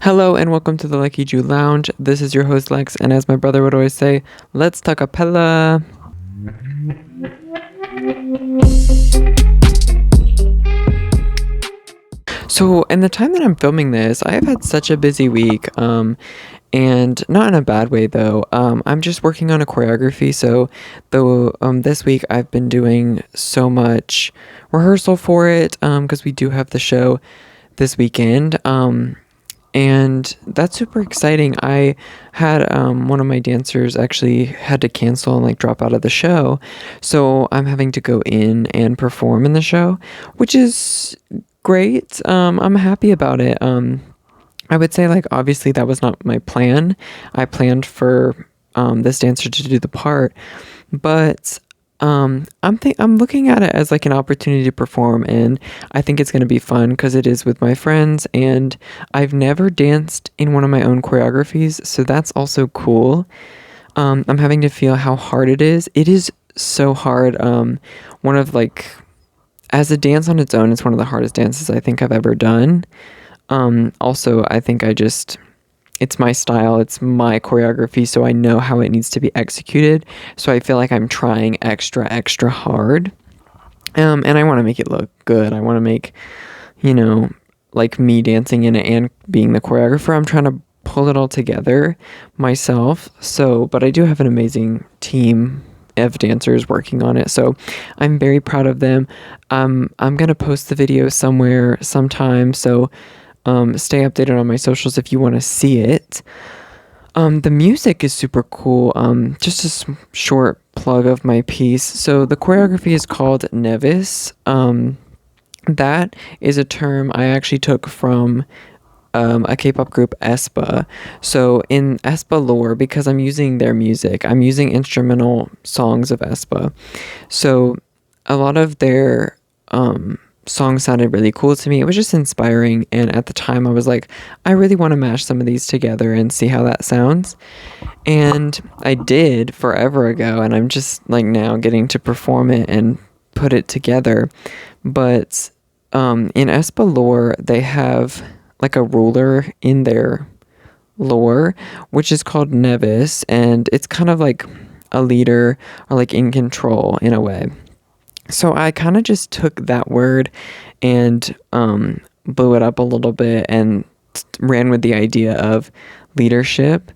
Hello and welcome to the Leckiju Lounge. This is your host Lex, and as my brother would always say, let's talk a cappella. So, in the time that I'm filming this, I have had such a busy week, and not in a bad way though. I'm just working on a choreography, so this week I've been doing so much rehearsal for it, because we do have the show this weekend. And that's super exciting. I had one of my dancers actually had to cancel and like drop out of the show. So I'm having to go in and perform in the show, which is great. I'm happy about it. I would say like obviously that was not my plan. I planned for this dancer to do the part, but I'm looking at it as like an opportunity to perform, and I think it's going to be fun because it is with my friends, and I've never danced in one of my own choreographies, so that's also cool. I'm having to feel how hard it is. It is so hard. One of like, as a dance on its own, it's one of the hardest dances I think I've ever done. Also, I think it's my style, it's my choreography, so I know how it needs to be executed. So I feel like I'm trying extra hard. And I want to make it look good. I want to make, like me dancing in it and being the choreographer. I'm trying to pull it all together myself. So, but I do have an amazing team of dancers working on it. So I'm very proud of them. I'm going to post the video somewhere sometime. So stay updated on my socials if you want to see it. The music is super cool. Just a short plug of my piece. So the choreography is called Nevis. That is a term I actually took from a K-pop group, aespa. So in aespa lore, because I'm using their music, I'm using instrumental songs of aespa. So a lot of their song sounded really cool to me. It was just inspiring, and at the time I was like, I really want to mash some of these together and see how that sounds. And I did forever ago, and I'm just like now getting to perform it and put it together. But in aespa lore, they have like a ruler in their lore, which is called Nevis, and it's kind of like a leader or like in control in a way. So I kind of just took that word and blew it up a little bit and ran with the idea of leadership.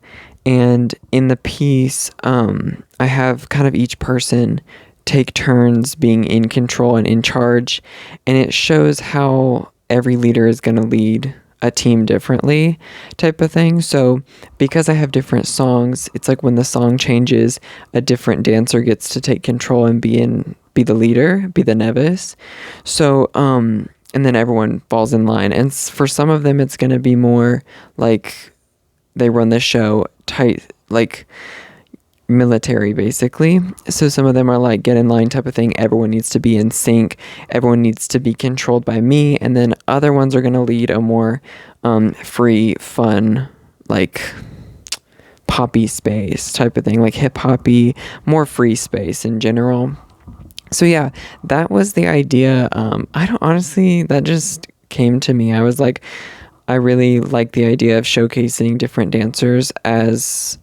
And in the piece, I have kind of each person take turns being in control and in charge. And it shows how every leader is going to lead a team differently type of thing. So because I have different songs, it's like when the song changes, a different dancer gets to take control and be the leader, be the Nevis. So and then everyone falls in line, and for some of them it's going to be more like they run the show tight, like military basically. So some of them are like get in line type of thing. Everyone needs to be in sync, everyone needs to be controlled by me. And then other ones are going to lead a more free, fun, like poppy space type of thing, like hip hoppy, more free space in general. So yeah, that was the idea. That just came to me. I was like, I really like the idea of showcasing different dancers as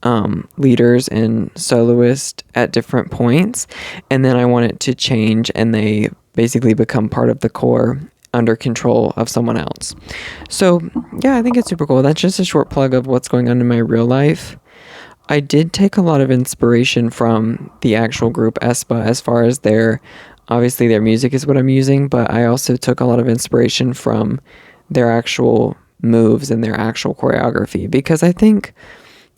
leaders and soloists at different points. And then I want it to change and they basically become part of the core under control of someone else. So yeah, I think it's super cool. That's just a short plug of what's going on in my real life. I did take a lot of inspiration from the actual group aespa as far as obviously their music is what I'm using, but I also took a lot of inspiration from their actual moves and their actual choreography, because I think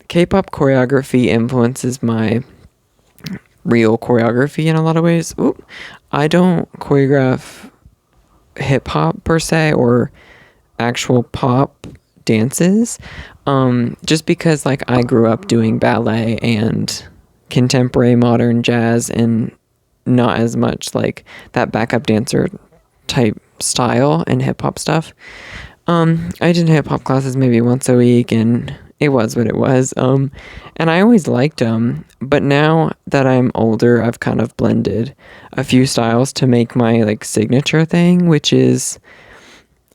K-pop choreography influences my real choreography in a lot of ways. I don't choreograph hip hop per se or actual pop dances, just because like I grew up doing ballet and contemporary modern jazz and not as much like that backup dancer type style and hip hop stuff. I did hip hop classes maybe once a week, and it was what it was. And I always liked them, but now that I'm older, I've kind of blended a few styles to make my like signature thing, which is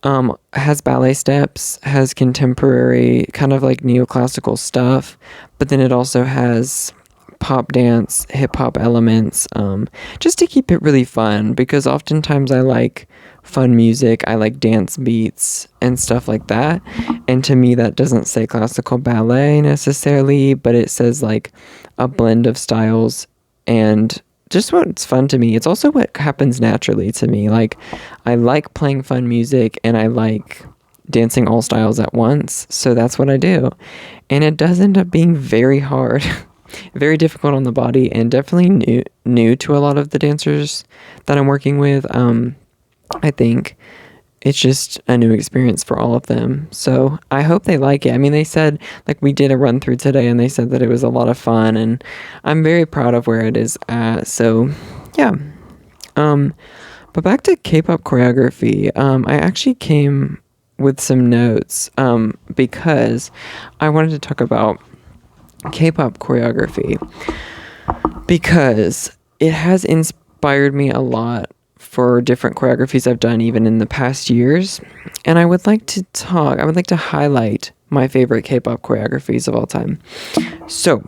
Has ballet steps, has contemporary kind of like neoclassical stuff, but then it also has pop dance, hip hop elements, just to keep it really fun because oftentimes I like fun music, I like dance beats and stuff like that. And to me, that doesn't say classical ballet necessarily, but it says like a blend of styles and just what's fun to me. It's also what happens naturally to me. Like, I like playing fun music and I like dancing all styles at once. So that's what I do. And it does end up being very hard, very difficult on the body, and definitely new to a lot of the dancers that I'm working with. I think it's just a new experience for all of them. So I hope they like it. I mean, they said, like, we did a run through today and they said that it was a lot of fun, and I'm very proud of where it is at. So yeah. But back to K-pop choreography. I actually came with some notes because I wanted to talk about K-pop choreography because it has inspired me a lot for different choreographies I've done even in the past years. And I would like to highlight my favorite K-pop choreographies of all time. So,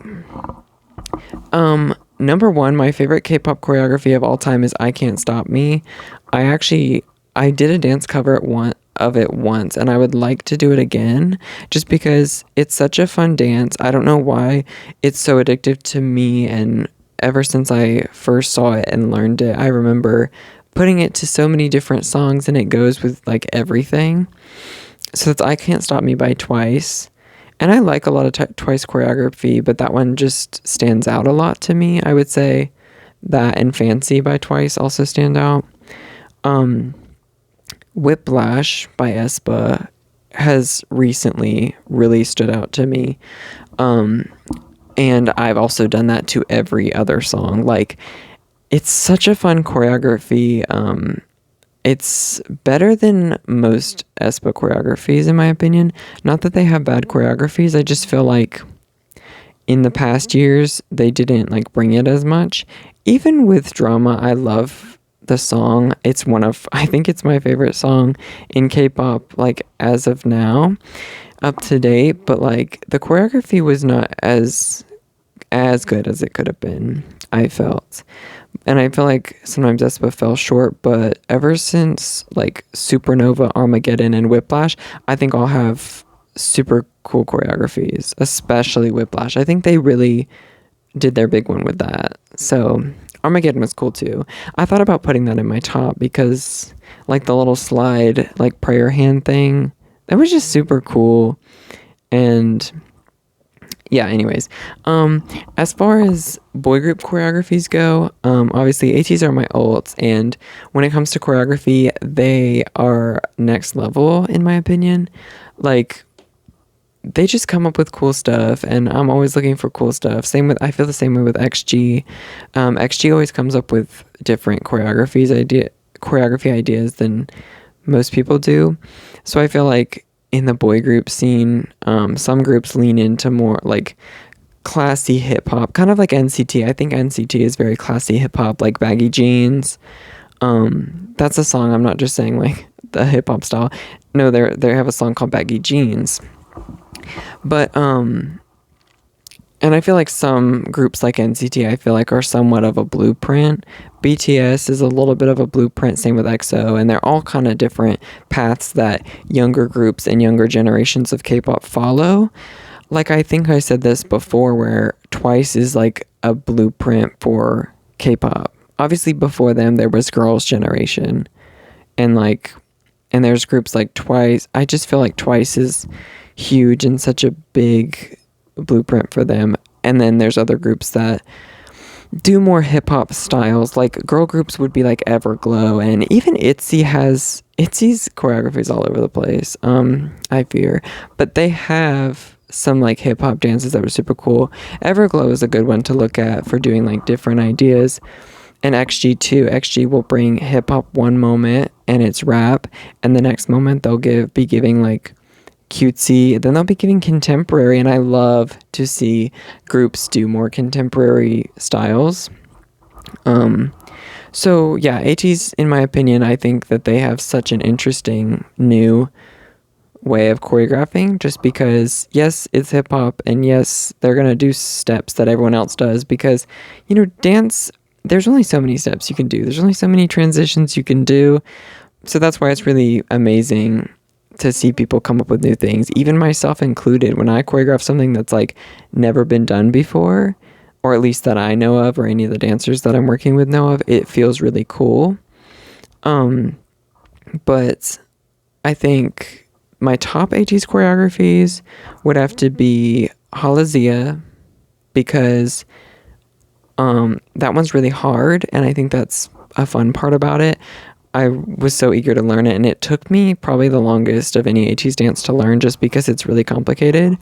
number one, my favorite K-pop choreography of all time is I Can't Stop Me. I did a dance cover of it once, and I would like to do it again just because it's such a fun dance. I don't know why it's so addictive to me, and ever since I first saw it and learned it, I remember putting it to so many different songs, and it goes with like everything. So it's I Can't Stop Me by Twice. And I like a lot of Twice choreography, but that one just stands out a lot to me. I would say that and Fancy by Twice also stand out. Whiplash by aespa has recently really stood out to me. And I've also done that to every other song. Like, it's such a fun choreography. It's better than most aespa choreographies, in my opinion. Not that they have bad choreographies. I just feel like in the past years, they didn't like bring it as much. Even with Drama, I love the song. I think it's my favorite song in K-pop, like as of now, up to date. But like the choreography was not as good as it could have been, I felt. And I feel like sometimes aespa fell short, but ever since like Supernova, Armageddon, and Whiplash, I think I'll have super cool choreographies, especially Whiplash. I think they really did their big one with that. So Armageddon was cool too. I thought about putting that in my top because like the little slide, like prayer hand thing, that was just super cool. And yeah, anyways, as far as boy group choreographies go, obviously ATs are my ults, and when it comes to choreography, they are next level in my opinion. Like, they just come up with cool stuff, and I'm always looking for cool stuff. I feel the same way with XG. XG always comes up with different choreography ideas than most people do. So I feel like in the boy group scene, some groups lean into more like classy hip hop, kind of like NCT. I think NCT is very classy hip hop, like Baggy Jeans. That's a song. I'm not just saying like the hip hop style. No, they have a song called Baggy Jeans. But and I feel like some groups like NCT, I feel like are somewhat of a blueprint. BTS is a little bit of a blueprint, same with EXO, and they're all kind of different paths that younger groups and younger generations of K-pop follow. Like, I think I said this before, where Twice is like a blueprint for K-pop. Obviously, before them, there was Girls' Generation, and there's groups like Twice. I just feel like Twice is huge and such a big blueprint for them. And then there's other groups that do more hip-hop styles, like girl groups would be like Everglow, and even ITZY's choreographies all over the place, I fear, but they have some like hip-hop dances that were super cool. Everglow is a good one to look at for doing like different ideas. And XG too. XG will bring hip-hop one moment and it's rap, and the next moment they'll be giving like cutesy, then they'll be giving contemporary, and I love to see groups do more contemporary styles. So yeah, ATs, in my opinion, I think that they have such an interesting new way of choreographing, just because yes, it's hip hop, and yes, they're gonna do steps that everyone else does, because dance, there's only so many steps you can do, there's only so many transitions you can do. So that's why it's really amazing to see people come up with new things, even myself included. When I choreograph something that's like never been done before, or at least that I know of, or any of the dancers that I'm working with know of, it feels really cool. But I think my top AT's choreographies would have to be Halazia, because that one's really hard, and I think that's a fun part about it. I was so eager to learn it, and it took me probably the longest of any AT's dance to learn, just because it's really complicated.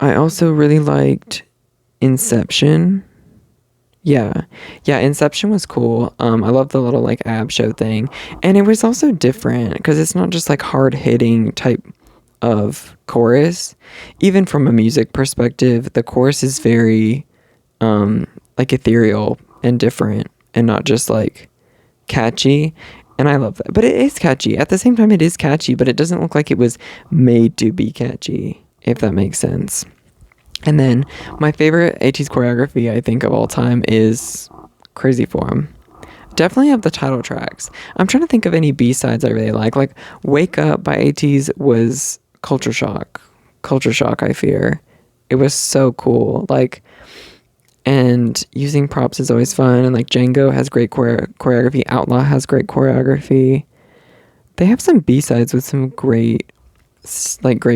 I also really liked Inception. Yeah. Yeah, Inception was cool. I love the little like ab show thing. And it was also different because it's not just like hard hitting type of chorus. Even from a music perspective, the chorus is very like ethereal and different, and not just like catchy. And I love that. But it is catchy. At the same time, it is catchy, but it doesn't look like it was made to be catchy, if that makes sense. And then my favorite AT's choreography, I think, of all time is Crazy for 'Em. Definitely have the title tracks. I'm trying to think of any B-sides I really like. Like Wake Up by AT's was Culture Shock. Culture Shock, I fear. It was so cool. Like, and using props is always fun. And like Django has great choreography. Outlaw has great choreography. They have some B-sides with some great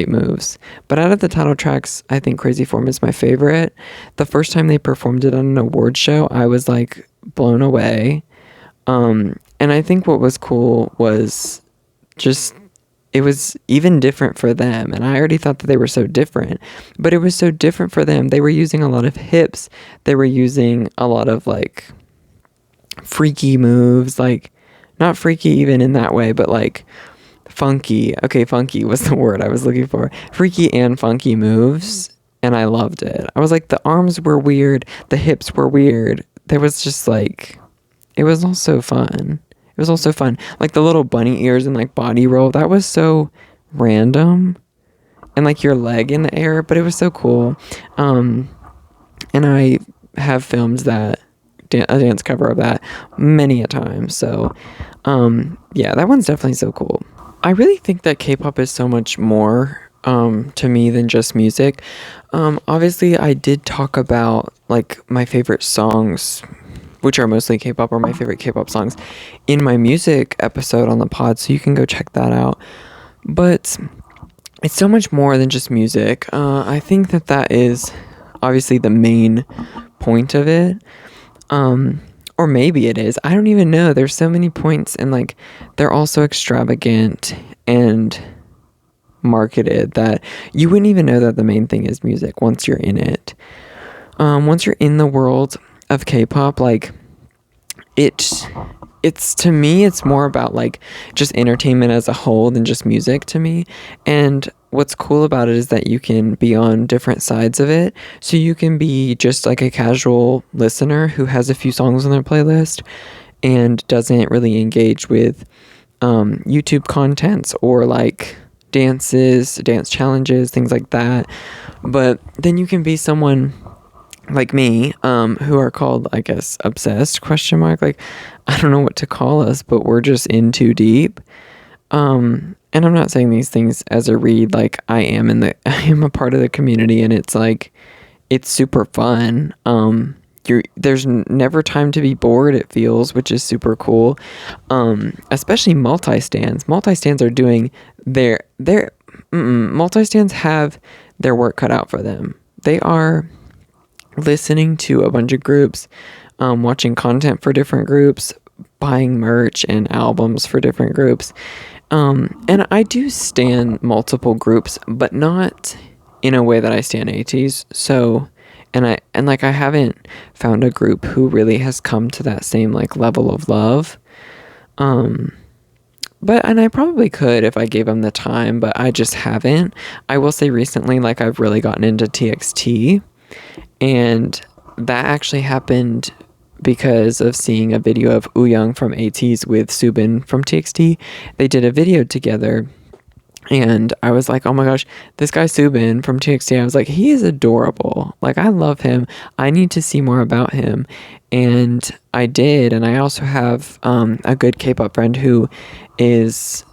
moves. But out of the title tracks, I think Crazy Form is my favorite. The first time they performed it on an award show, I was like blown away. And I think what was cool was just it was even different for them. And I already thought that they were so different, but it was so different for them. They were using a lot of hips. They were using a lot of like freaky moves, like not freaky even in that way, but like funky. Okay, funky was the word I was looking for. Freaky and funky moves, and I loved it. I was like, the arms were weird, the hips were weird. There was just like, it was also fun. It was also fun. Like the little bunny ears and like body roll, that was so random. And like your leg in the air, but it was so cool. And I have filmed that a dance cover of that many a time. So yeah, that one's definitely so cool. I really think that K-pop is so much more to me than just music. Obviously, I did talk about like my favorite songs, which are mostly K-pop, or my favorite K-pop songs, in my music episode on the pod, so you can go check that out. But it's so much more than just music. I think that is obviously the main point of it. Or maybe it is. I don't even know. There's so many points, and like they're also extravagant and marketed that you wouldn't even know that the main thing is music once you're in it. Once you're in the world of K-pop, like it's to me, it's more about like just entertainment as a whole than just music to me. And what's cool about it is that you can be on different sides of it. So you can be just like a casual listener who has a few songs on their playlist and doesn't really engage with YouTube contents or like dance challenges, things like that. But then you can be someone like me, who are called, I guess, obsessed, question mark. Like, I don't know what to call us, but we're just in too deep. And I'm not saying these things as a read, like I am a part of the community, and it's like, it's super fun. There's never time to be bored, it feels, which is super cool. Especially multi-stands. Multi-stands are doing multi-stands have their work cut out for them. They are listening to a bunch of groups, watching content for different groups, buying merch and albums for different groups. And I do stan multiple groups, but not in a way that I stan ATs. So, I haven't found a group who really has come to that same like level of love. But I probably could if I gave them the time, but I just haven't. I will say recently, like I've really gotten into TXT, and that actually happened because of seeing a video of Wooyoung from ATEEZ with Subin from TXT. They did a video together, and I was like, oh my gosh, this guy Subin from TXT, I was like, he is adorable. Like, I love him. I need to see more about him. And I did. And I also have a good K-pop friend who is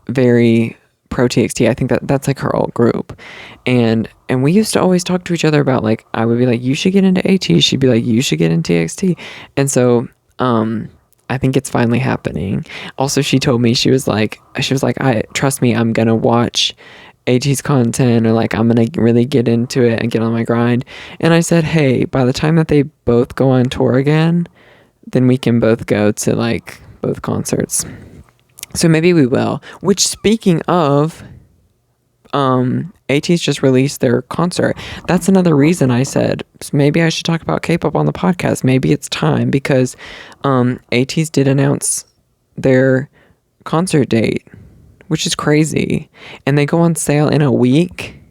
very pro TXT. I think that's like her alt group. And we used to always talk to each other about, like, I would be like, you should get into AT. She'd be like, you should get into TXT. And so I think it's finally happening. Also, she told me, she was like, I trust me, I'm gonna watch AT's content, or like I'm gonna really get into it and get on my grind. And I said, hey, by the time that they both go on tour again, then we can both go to like both concerts. So maybe we will. Which, speaking of, ATEEZ just released their concert. That's another reason I said maybe I should talk about K-pop on the podcast. Maybe it's time, because ATEEZ did announce their concert date, which is crazy, and they go on sale in a week.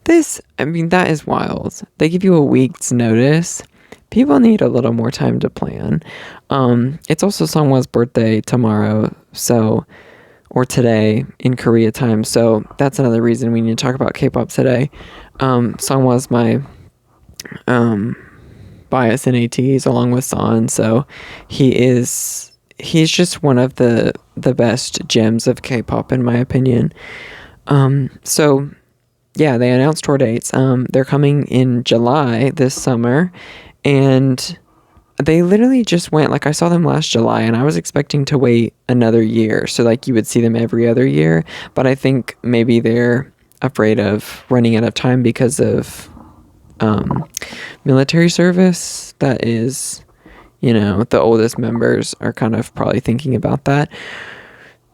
That is wild. They give you a week's notice. People need a little more time to plan. It's also Sungwa's birthday tomorrow, or today in Korea time. So that's another reason we need to talk about K-pop today. Sungwa's my bias in ATEEZ along with Son. So he's just one of the best gems of K-pop in my opinion. So yeah, they announced tour dates. They're coming in July this summer, and they literally just went, like, I saw them last July, and I was expecting to wait another year. So, like, you would see them every other year. But I think maybe they're afraid of running out of time because of military service. That is, the oldest members are kind of probably thinking about that,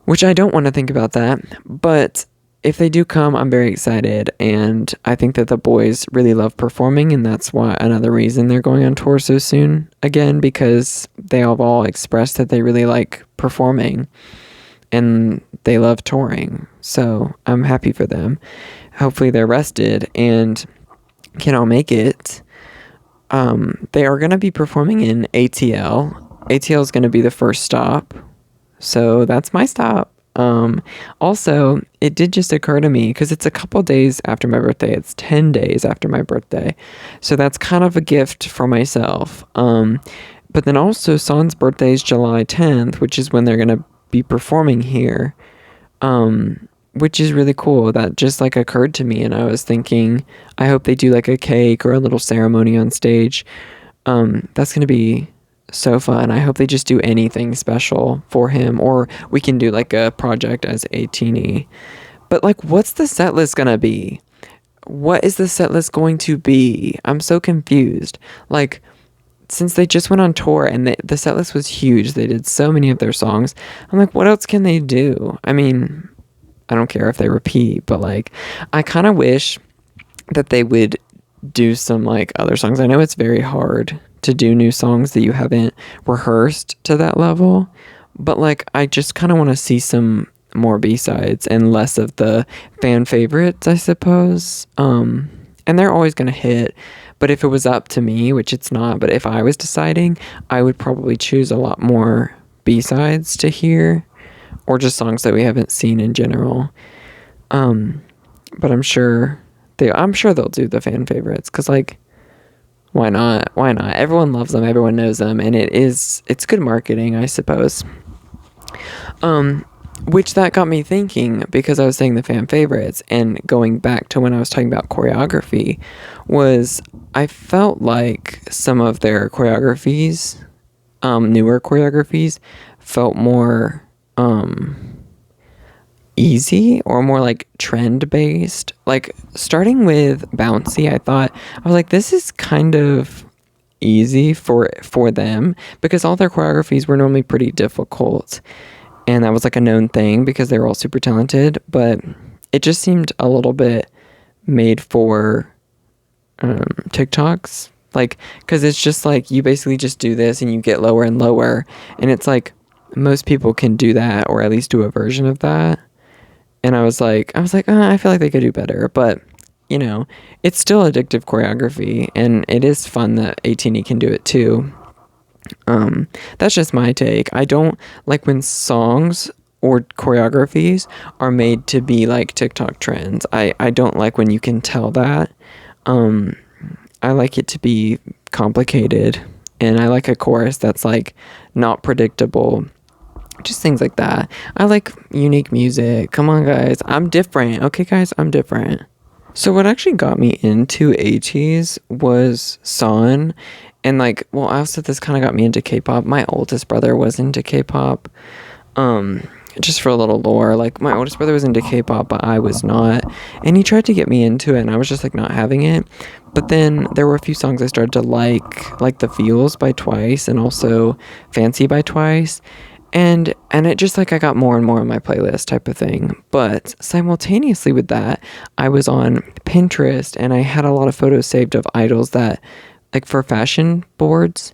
which I don't want to think about that. But if they do come, I'm very excited, and I think that the boys really love performing, and that's why another reason they're going on tour so soon again, because they have all expressed that they really like performing and they love touring. So I'm happy for them. Hopefully they're rested and can all make it. They are going to be performing in ATL. ATL is going to be the first stop, so that's my stop. Also, it did just occur to me, because it's a couple days after my birthday. It's 10 days after my birthday. So that's kind of a gift for myself. But then also Son's birthday is July 10th, which is when they're going to be performing here. Which is really cool. That just like occurred to me, and I was thinking, I hope they do like a cake or a little ceremony on stage. That's going to be so fun. I hope they just do anything special for him, or we can do like a project as a teenie. But like, what's the set list gonna be? What is the set list going to be? I'm so confused. Like, since they just went on tour and the set list was huge, they did so many of their songs, I'm like, what else can they do? I mean, I don't care if they repeat, but like, I kind of wish that they would do some like other songs. I know it's very hard to do new songs that you haven't rehearsed to that level, but like, I just kind of want to see some more B-sides and less of the fan favorites, I suppose. And they're always going to hit, but if it was up to me, which it's not, but if I was deciding, I would probably choose a lot more B-sides to hear, or just songs that we haven't seen in general. But I'm sure they'll do the fan favorites, because like, why not? Everyone loves them, everyone knows them, and it's good marketing, I suppose. Which that got me thinking, because I was saying the fan favorites, and going back to when I was talking about choreography, was I felt like some of their choreographies, newer choreographies, felt more easy, or more like trend based. Like, starting with Bouncy, I was like, this is kind of easy for them, because all their choreographies were normally pretty difficult, and that was like a known thing because they were all super talented, but it just seemed a little bit made for TikToks, like, because it's just like, you basically just do this and you get lower and lower, and it's like, most people can do that, or at least do a version of that. And I was like, I feel like they could do better, but it's still addictive choreography, and it is fun that 18E can do it too. That's just my take. I don't like when songs or choreographies are made to be like TikTok trends. I don't like when you can tell that. Um, I like it to be complicated, and I like a chorus that's like not predictable. Just things like that. I like unique music. Come on, guys. I'm different. Okay, guys, I'm different. So what actually got me into ATEEZ was Son, and like, well, also this kind of got me into K-pop. My oldest brother was into K-pop. Um, just for a little lore, like my oldest brother was into K-pop, but I was not, and he tried to get me into it, and I was just like not having it. But then there were a few songs I started to like The Feels by Twice, and also Fancy by Twice, and it just like I got more and more on my playlist type of thing. But simultaneously with that, I was on Pinterest, and I had a lot of photos saved of idols that like for fashion boards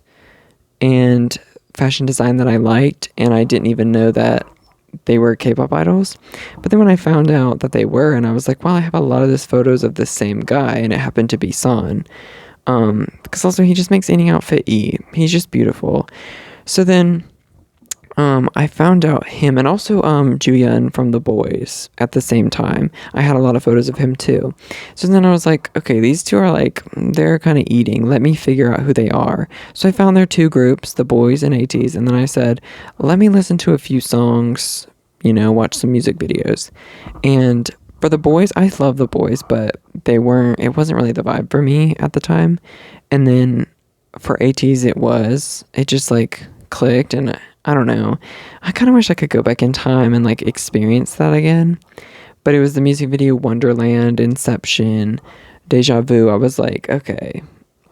and fashion design that I liked, and I didn't even know that they were K-pop idols. But then when I found out that they were, and I was like, well, I have a lot of this photos of this same guy, and it happened to be Son. Because also he just makes any outfit he's just beautiful. So then I found out him, and also Juyeon from The Boys at the same time. I had a lot of photos of him too. So then I was like, okay, these two are like, they're kind of eating. Let me figure out who they are. So I found their two groups, The Boys and ATEEZ, and then I said, let me listen to a few songs, watch some music videos. And for The Boys, I love The Boys, but it wasn't really the vibe for me at the time. And then for ATEEZ, it just like clicked, and I don't know. I kind of wish I could go back in time and like experience that again. But it was the music video Wonderland, Inception, Deja Vu. I was like, okay,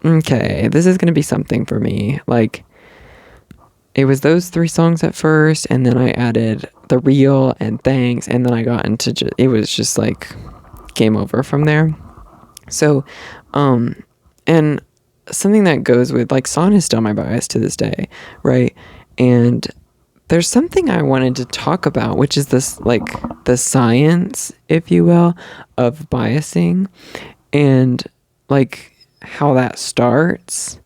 this is going to be something for me. Like, it was those three songs at first, and then I added The Real and Thanks, and then I got into it was just like game over from there. So, and something that goes with like Son is still my bias to this day, right? And there's something I wanted to talk about, which is this like the science, if you will, of biasing, and like how that starts.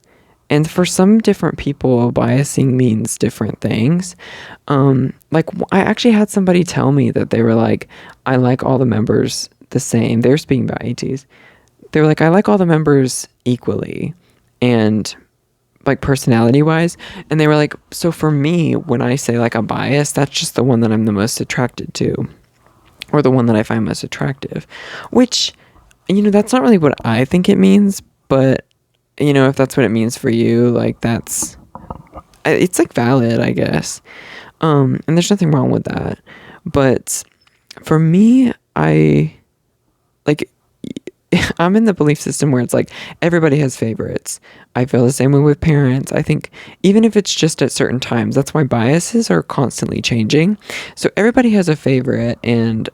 And for some different people, biasing means different things. Like I actually had somebody tell me that they were like, I like all the members the same. They were speaking about ATEEZ. They were like, I like all the members equally, and like personality wise. And they were like, so for me, when I say like a bias, that's just the one that I'm the most attracted to, or the one that I find most attractive, which, that's not really what I think it means. But if that's what it means for you, like it's like valid, I guess. And there's nothing wrong with that. But for me, I like I'm in the belief system where it's like everybody has favorites. I feel the same way with parents. I think even if it's just at certain times, that's why biases are constantly changing. So everybody has a favorite, and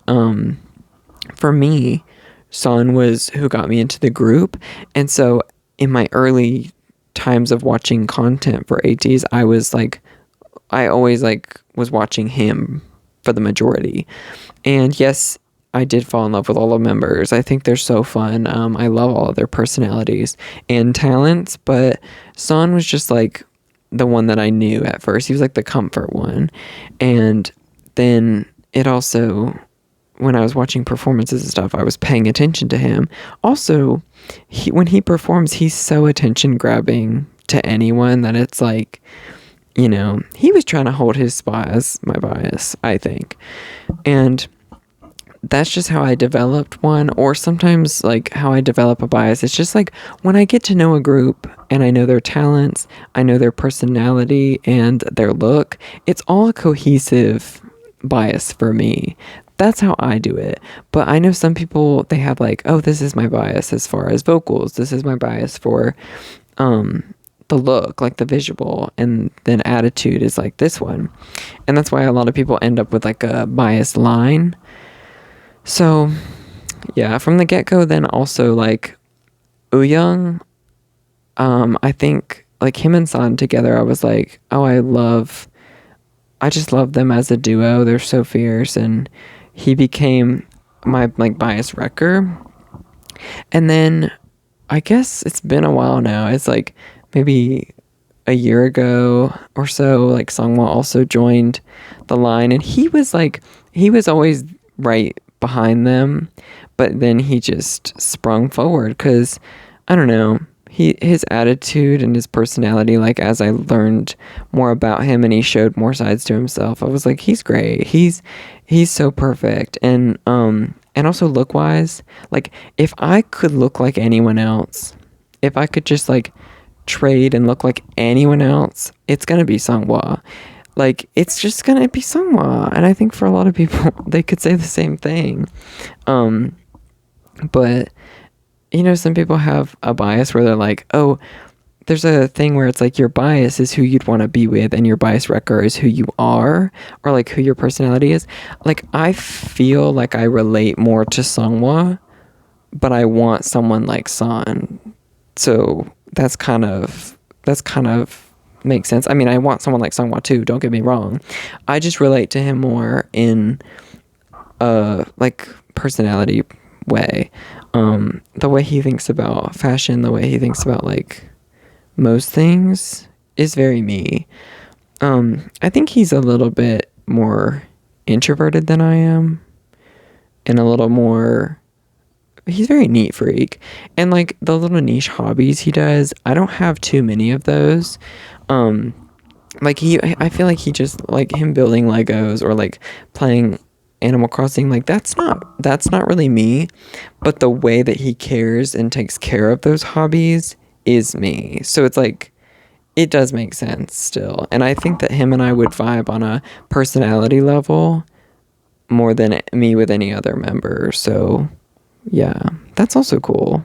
for me, Son was who got me into the group. And so in my early times of watching content for ATEEZ, I always like was watching him for the majority. And yes, I did fall in love with all the members. I think they're so fun. I love all of their personalities and talents, but Son was just like the one that I knew at first. He was like the comfort one. And then it also, when I was watching performances and stuff, I was paying attention to him. Also, when he performs, he's so attention grabbing to anyone that it's like, he was trying to hold his spot as my bias, I think. And that's just how I developed one. Or sometimes like how I develop a bias, it's just like when I get to know a group and I know their talents, I know their personality and their look, it's all a cohesive bias for me. That's how I do it. But I know some people, they have like, oh, this is my bias as far as vocals, this is my bias for the look, like the visual, and then attitude is like this one. And that's why a lot of people end up with like a bias line. So, yeah, from the get-go, then also, like, Wooyoung, I think, like, him and San together, I was like, oh, I just love them as a duo. They're so fierce, and he became my, like, bias wrecker. And then, I guess it's been a while now. It's, like, maybe a year ago or so, like Sangwa also joined the line, and he was always right behind them, but then he just sprung forward because I don't know, his attitude and his personality, like as I learned more about him and he showed more sides to himself, I was like, he's great. He's so perfect. And also look wise, like if I could look like anyone else, if I could just like trade and look like anyone else, it's gonna be Sangwa. Like it's just gonna be Sangwa. And I think for a lot of people they could say the same thing. But you know, some people have a bias where they're like, oh, there's a thing where it's like your bias is who you'd want to be with and your bias wrecker is who you are, or like who your personality is. Like I feel like I relate more to Sangwa, but I want someone like San. So that's kind of makes sense. I mean, I want someone like Sangwa too, don't get me wrong. I just relate to him more in like personality way. The way he thinks about fashion, the way he thinks about like most things is very me. I think he's a little bit more introverted than I am, and a little more. He's very neat freak, and like the little niche hobbies he does, I don't have too many of those. Like I feel like he just like him building Legos or like playing Animal Crossing, like that's not really me, but the way that he cares and takes care of those hobbies is me. So it's like it does make sense still. And I think that him and I would vibe on a personality level more than me with any other member. So yeah, that's also cool.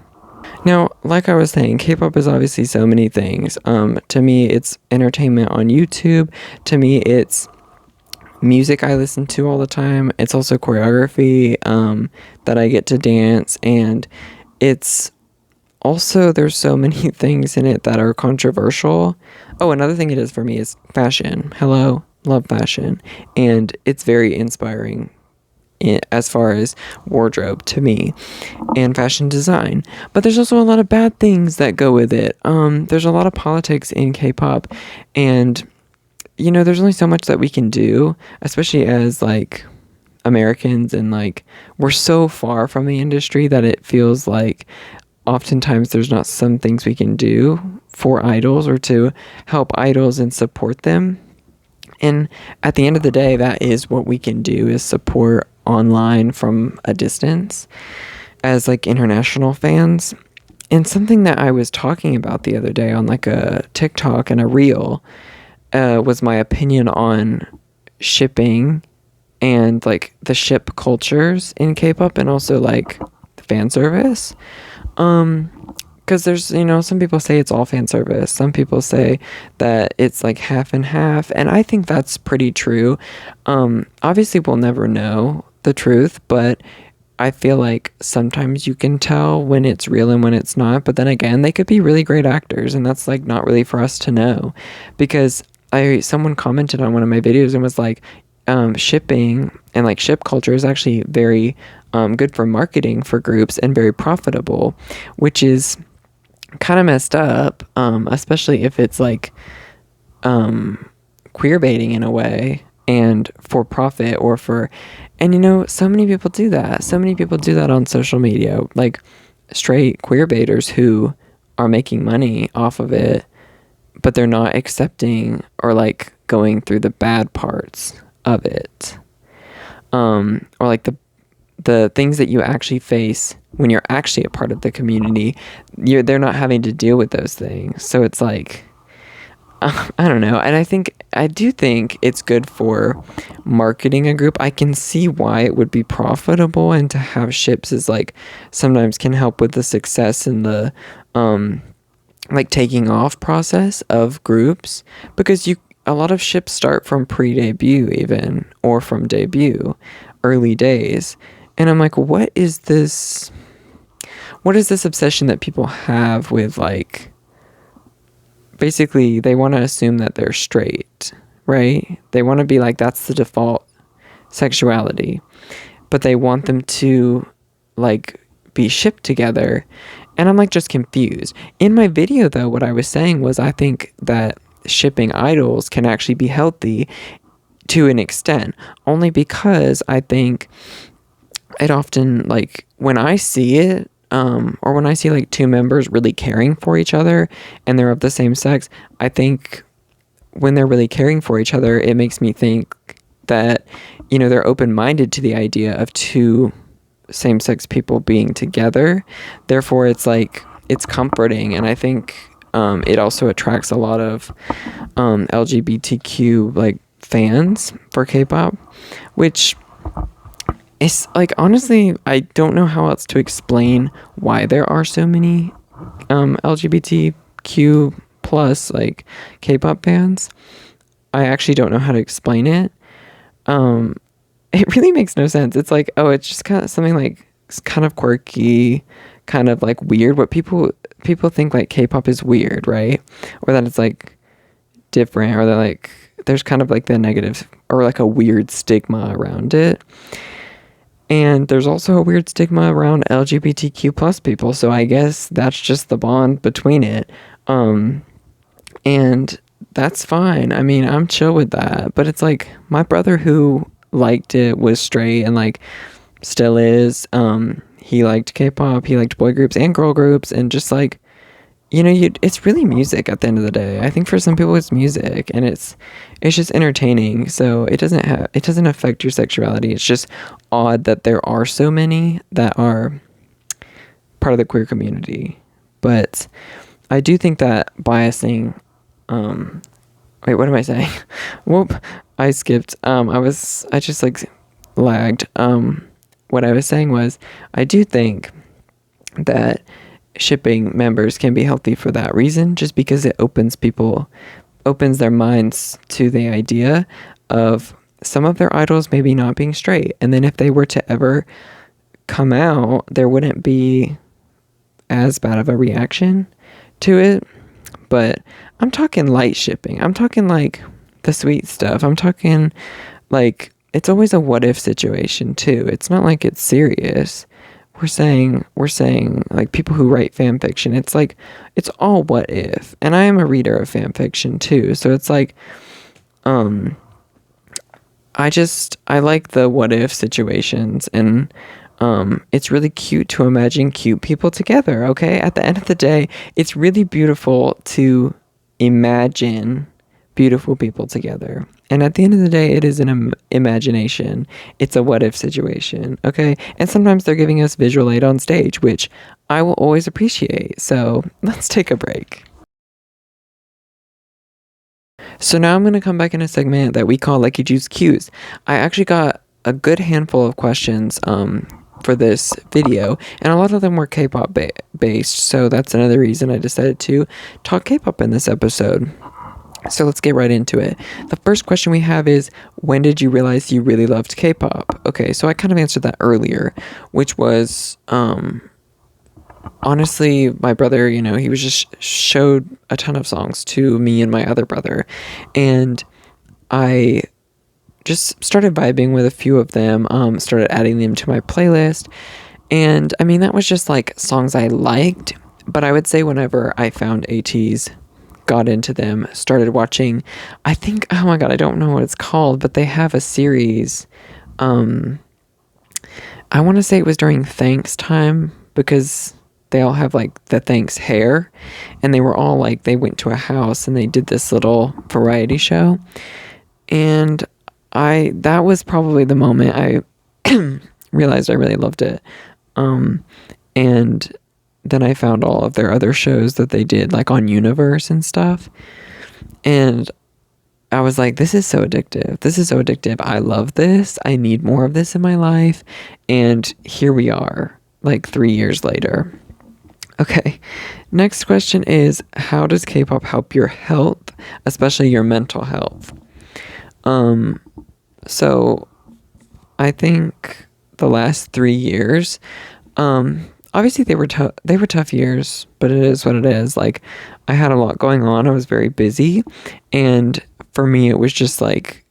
Now, like I was saying, K-pop is obviously so many things. To me, it's entertainment on YouTube. To me, it's music I listen to all the time. It's also choreography that I get to dance, and it's also there's so many things in it that are controversial. Oh, another thing it is for me is fashion. Hello, love fashion, and it's very inspiring as far as wardrobe to me and fashion design. But there's also a lot of bad things that go with it. There's a lot of politics in K-pop, and you know, there's only so much that we can do, especially as like Americans, and like we're so far from the industry that it feels like oftentimes there's not some things we can do for idols or to help idols and support them. And at the end of the day, that is what we can do, is support online from a distance as like international fans. And something that I was talking about the other day on like a TikTok and a reel was my opinion on shipping and like the ship cultures in K-pop, and also like the fan service. Because there's, you know, some people say it's all fan service. Some people say that it's like half and half. And I think that's pretty true. Obviously, we'll never know the truth, but I feel like sometimes you can tell when it's real and when it's not. But then again, they could be really great actors, and that's like not really for us to know. Because someone commented on one of my videos and was like, shipping and like ship culture is actually very good for marketing for groups and very profitable, which is kind of messed up, especially if it's like queer baiting in a way and for profit or for, and you know, so many people do that on social media, like straight queer baiters who are making money off of it, but they're not accepting or like going through the bad parts of it, or like the things that you actually face when you're actually a part of the community. They're not having to deal with those things, so it's like I don't know. And I do think it's good for marketing a group. I can see why it would be profitable, and to have ships is like sometimes can help with the success and the like taking off process of groups, because a lot of ships start from pre-debut even, or from debut, early days. And I'm like, what is this obsession that people have with like, basically they want to assume that they're straight, right? They want to be like, that's the default sexuality, but they want them to like be shipped together. And I'm like just confused. In my video though, what I was saying was, I think that shipping idols can actually be healthy to an extent, only because I think it often, like, when I see it, or when I see like two members really caring for each other and they're of the same sex, I think when they're really caring for each other, it makes me think that, they're open-minded to the idea of two same-sex people being together. Therefore, it's like, it's comforting, and I think it also attracts a lot of LGBTQ like fans for K-pop, which is like, honestly, I don't know how else to explain why there are so many LGBTQ plus like K-pop fans. I actually don't know how to explain it. It really makes no sense. It's like, oh, it's just kind of something like, it's kind of quirky, kind of like weird. What people think like K-pop is weird, right? Or that it's like different, or that like there's kind of like the negative or like a weird stigma around it. And there's also a weird stigma around LGBTQ plus people, so I guess that's just the bond between it. And that's fine. I mean, I'm chill with that. But it's like, my brother who liked it was straight and like still is. He liked K-pop, he liked boy groups and girl groups, and just like, it's really music at the end of the day. I think for some people it's music, and it's just entertaining. So it doesn't affect your sexuality. It's just odd that there are so many that are part of the queer community. But I do think that biasing, wait, what am I saying? Whoop, I skipped. I just like lagged. What I was saying was, I do think that shipping members can be healthy for that reason, just because it opens their minds to the idea of some of their idols maybe not being straight. And then if they were to ever come out, there wouldn't be as bad of a reaction to it. But I'm talking light shipping. I'm talking like the sweet stuff. I'm talking like, it's always a what if situation too. It's not like it's serious. We're saying like, people who write fan fiction, it's like, it's all what if. And I am a reader of fan fiction too. So it's like, I like the what if situations, and it's really cute to imagine cute people together. Okay. At the end of the day, it's really beautiful to imagine beautiful people together. And at the end of the day, it is an imagination. It's a what if situation, okay? And sometimes they're giving us visual aid on stage, which I will always appreciate. So let's take a break. So now I'm going to come back in a segment that we call Lekkiju's Cues. I actually got a good handful of questions for this video, and a lot of them were K-pop based. So that's another reason I decided to talk K-pop in this episode. So let's get right into it. The first question we have is, when did you realize you really loved K-pop? Okay, so I kind of answered that earlier, which was, honestly, my brother, he was just showed a ton of songs to me and my other brother, and I just started vibing with a few of them, started adding them to my playlist, and I mean, that was just like songs I liked, but I would say whenever I found ATs, got into them, started watching, I think, oh my god, I don't know what it's called, but they have a series. I want to say it was during Thanks time, because they all have like the Thanks hair, and they were all like, they went to a house and they did this little variety show, and that was probably the moment I realized I really loved it. And then I found all of their other shows that they did, like on Universe and stuff. And I was like, this is so addictive. This is so addictive. I love this. I need more of this in my life. And here we are, like 3 years later. Okay, next question is, how does K-pop help your health, especially your mental health? So I think the last 3 years, obviously they were tough years, but it is what it is. Like, I had a lot going on. I was very busy, and for me it was just like,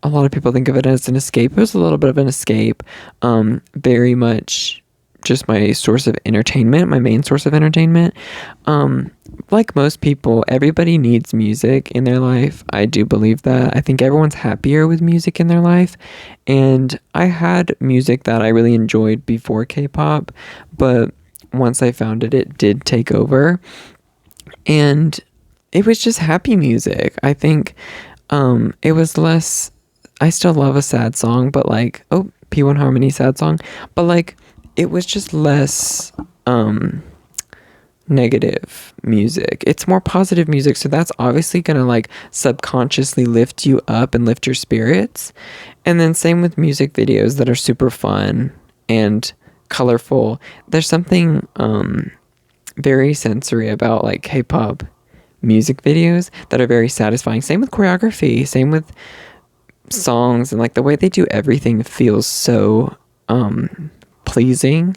a lot of people think of it as an escape. It was a little bit of an escape, very much just my source of entertainment, my main source of entertainment. Like most people, everybody needs music in their life. I do believe that. I think everyone's happier with music in their life. And I had music that I really enjoyed before K-pop, but once I found it, it did take over. And it was just happy music. I think it was less. I still love a sad song, but like, oh, P1 Harmony sad song, but like, it was just less negative music. It's more positive music, so that's obviously gonna like subconsciously lift you up and lift your spirits. And then same with music videos that are super fun and colorful. There's something very sensory about like K-pop music videos that are very satisfying. Same with choreography, same with songs, and like the way they do everything feels so pleasing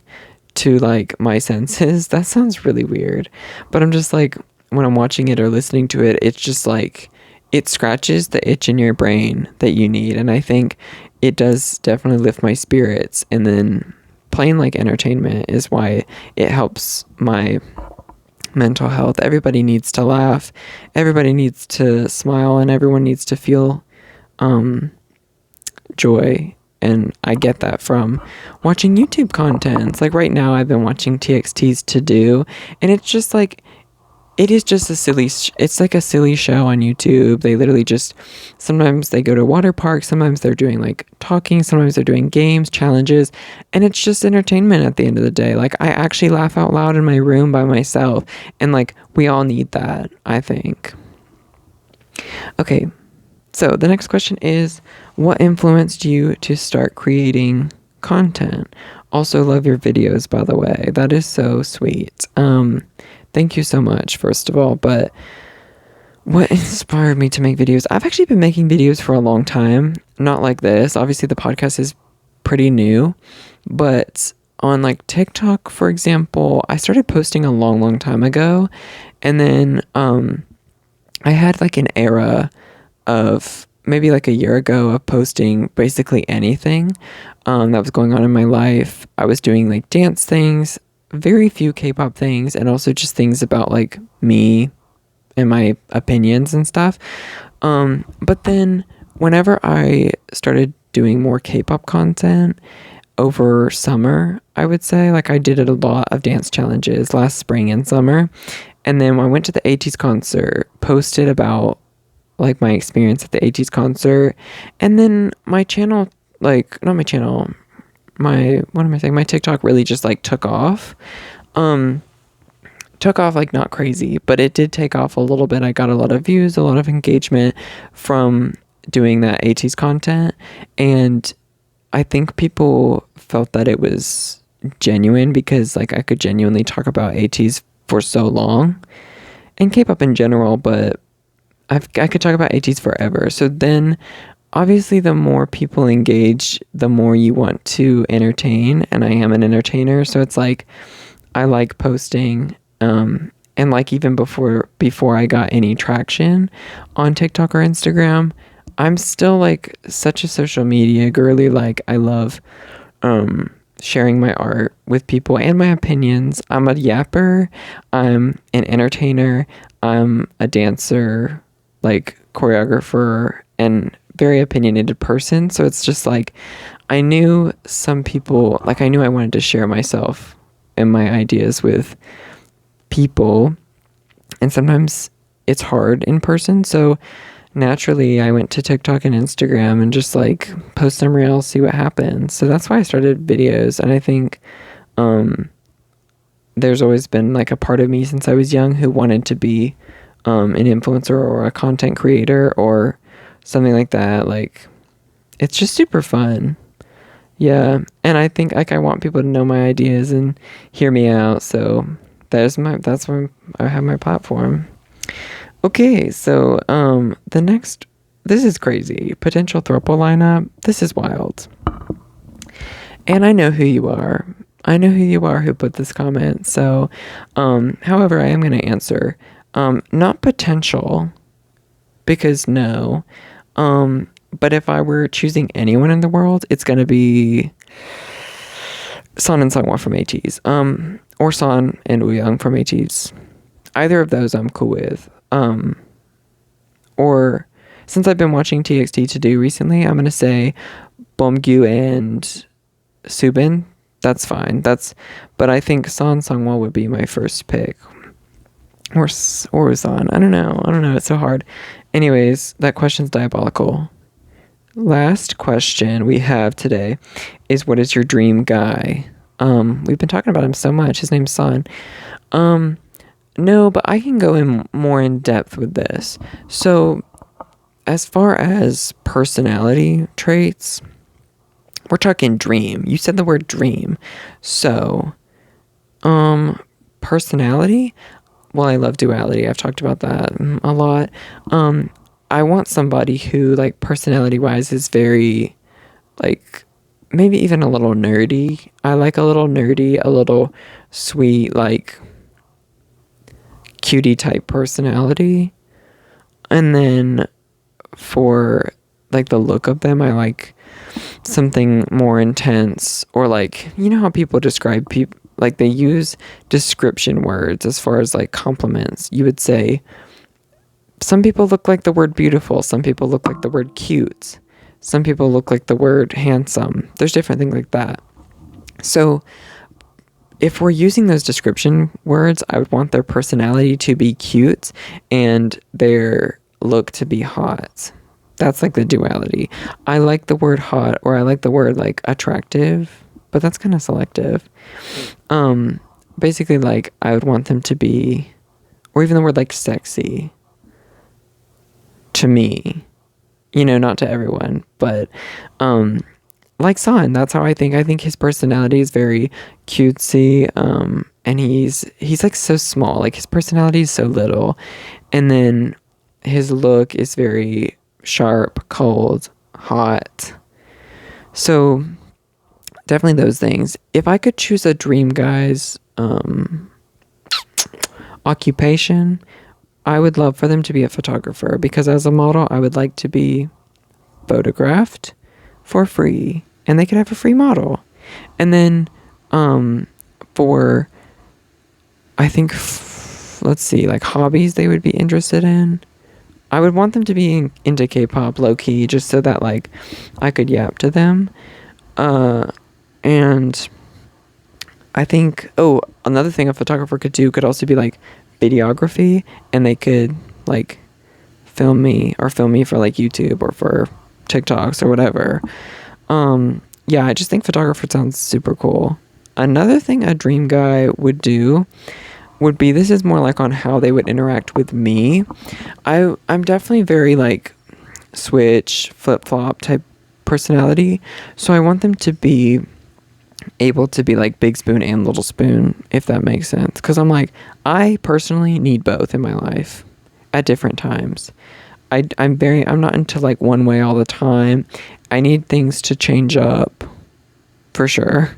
to like my senses. That sounds really weird, but I'm just like, when I'm watching it or listening to it, it's just like it scratches the itch in your brain that you need. And I think it does definitely lift my spirits. And then playing like entertainment is why it helps my mental health. Everybody needs to laugh, everybody needs to smile, and everyone needs to feel joy. And I get that from watching YouTube content. It's like right now I've been watching TXT's To Do, and it's just like, it is just it's like a silly show on YouTube. They literally just, sometimes they go to water parks, sometimes they're doing like talking, sometimes they're doing games, challenges, and it's just entertainment at the end of the day. Like I actually laugh out loud in my room by myself, and like we all need that, I think. Okay, so the next question is, what influenced you to start creating content? Also love your videos, by the way. That is so sweet. Thank you so much, first of all. But what inspired me to make videos? I've actually been making videos for a long time. Not like this. Obviously, the podcast is pretty new. But on like TikTok, for example, I started posting a long, long time ago. And then I had like an era of maybe like a year ago of posting basically anything that was going on in my life. I was doing like dance things, very few K-pop things, and also just things about like me and my opinions and stuff. But then whenever I started doing more K-pop content over summer, I would say, like I did a lot of dance challenges last spring and summer. And then when I went to the ATEEZ concert, posted about like my experience at the ATEEZ concert. And then my channel, like not my channel, my TikTok really just like took off. Took off like not crazy, but it did take off a little bit. I got a lot of views, a lot of engagement from doing that ATEEZ content. And I think people felt that it was genuine because like I could genuinely talk about ATEEZ for so long and K-pop in general, but I could talk about ATEEZ forever. So then obviously the more people engage, the more you want to entertain, and I am an entertainer, so it's like I like posting, and like even before I got any traction on TikTok or Instagram, I'm still like such a social media girly. Like I love sharing my art with people and my opinions. I'm a yapper, I'm an entertainer, I'm a dancer, like choreographer, and very opinionated person. So it's just like I knew some people, like I knew I wanted to share myself and my ideas with people, and sometimes it's hard in person. So naturally I went to TikTok and Instagram and just like post some reels, see what happens. So that's why I started videos. And I think there's always been like a part of me since I was young who wanted to be an influencer or a content creator or something like that. Like it's just super fun. Yeah. And I think like I want people to know my ideas and hear me out. So that's where I have my platform. Okay, so the next, this is crazy. Potential throuple lineup. This is wild. And I know who you are. I know who you are who put this comment. So, however, I am going to answer. Not potential, because no. But if I were choosing anyone in the world, it's going to be San and Sungwa from ATEEZ. Or San and Wooyoung from ATEEZ. Either of those I'm cool with. Or since I've been watching TXT to do recently, I'm gonna say Bomgyu and Subin. That's fine. But I think San Sungwa would be my first pick. Or San. I don't know. It's so hard. Anyways, that question's diabolical. Last question we have today is, what is your dream guy? We've been talking about him so much. His name's San. No, but I can go in more in depth with this. So, as far as personality traits, we're talking dream. You said the word dream. So, personality? Well, I love duality. I've talked about that a lot. I want somebody who, like, personality-wise is very, like, maybe even a little nerdy. I like a little nerdy, a little sweet, like, cutie type personality. And then for, like, the look of them, I like something more intense, or, like, you know how people describe people, like, they use description words as far as, like, compliments. You would say, some people look like the word beautiful, some people look like the word cute, some people look like the word handsome. There's different things like that. So if we're using those description words, I would want their personality to be cute and their look to be hot. That's like the duality. I like the word hot, or I like the word, like, attractive, but that's kind of selective. Basically, like, I would want them to be, or even the word, like, sexy, to me, not to everyone, but like San, that's how I think his personality is very cutesy, and he's like so small, like, his personality is so little, and then his look is very sharp, cold, hot. So definitely those things. If I could choose a dream guy's occupation, I would love for them to be a photographer, because as a model, I would like to be photographed for free, and they could have a free model. And then for, I think, let's see, like, hobbies they would be interested in, I would want them to be into K-pop low-key, just so that, like, I could yap to them. And I think, another thing a photographer could do could also be, like, videography, and they could, like, film me for, like, YouTube or for TikToks or whatever. Yeah, I just think photographer sounds super cool. Another thing a dream guy would do would be, this is more like on how they would interact with me. I'm definitely very, like, switch, flip-flop type personality, so I want them to be able to be, like, big spoon and little spoon, if that makes sense, because I'm like, I personally need both in my life at different times. I'm not into, like, one way all the time. I need things to change up, for sure.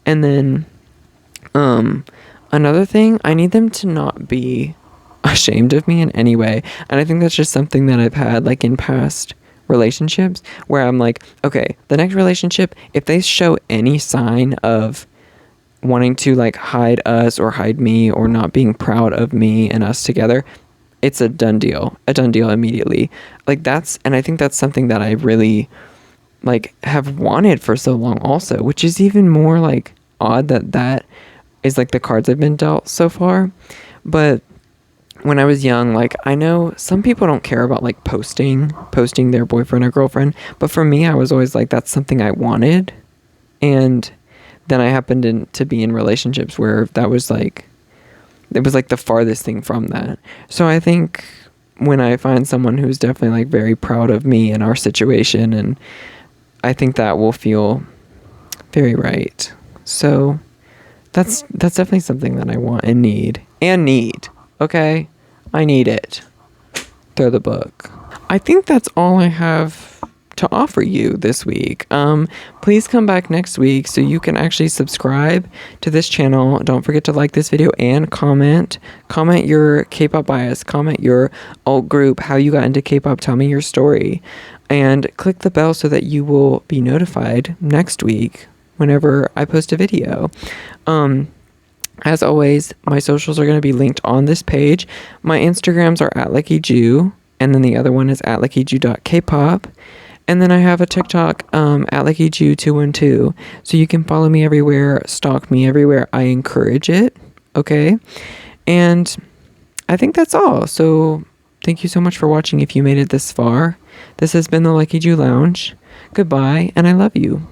And then another thing, I need them to not be ashamed of me in any way. And I think that's just something that I've had, like, in past relationships, where I'm like, okay, the next relationship, if they show any sign of wanting to, like, hide us or hide me, or not being proud of me and us together, it's a done deal immediately. Like, and I think that's something that I really, like, have wanted for so long also, which is even more, like, odd that is, like, the cards I've been dealt so far. But when I was young, like, I know some people don't care about, like, posting their boyfriend or girlfriend, but for me, I was always like, that's something I wanted. And then I happened to be in relationships where that was, like, it was, like, the farthest thing from that. So I think when I find someone who's definitely, like, very proud of me and our situation, and I think that will feel very right. So that's definitely something that I want and need. Okay? I need it. Throw the book. I think that's all I have to offer you this week. Please come back next week so you can actually subscribe to this channel. Don't forget to like this video and comment your K-pop bias, comment your alt group, how you got into K-pop, tell me your story, and click the bell so that you will be notified next week whenever I post a video. As always, my socials are going to be linked on this page. My Instagrams are at Leckiju, and then the other one is at Leckiju.Kpop. And then I have a TikTok at Leckiju212. So you can follow me everywhere, stalk me everywhere. I encourage it. Okay. And I think that's all. So thank you so much for watching if you made it this far. This has been the Leckiju Lounge. Goodbye, and I love you.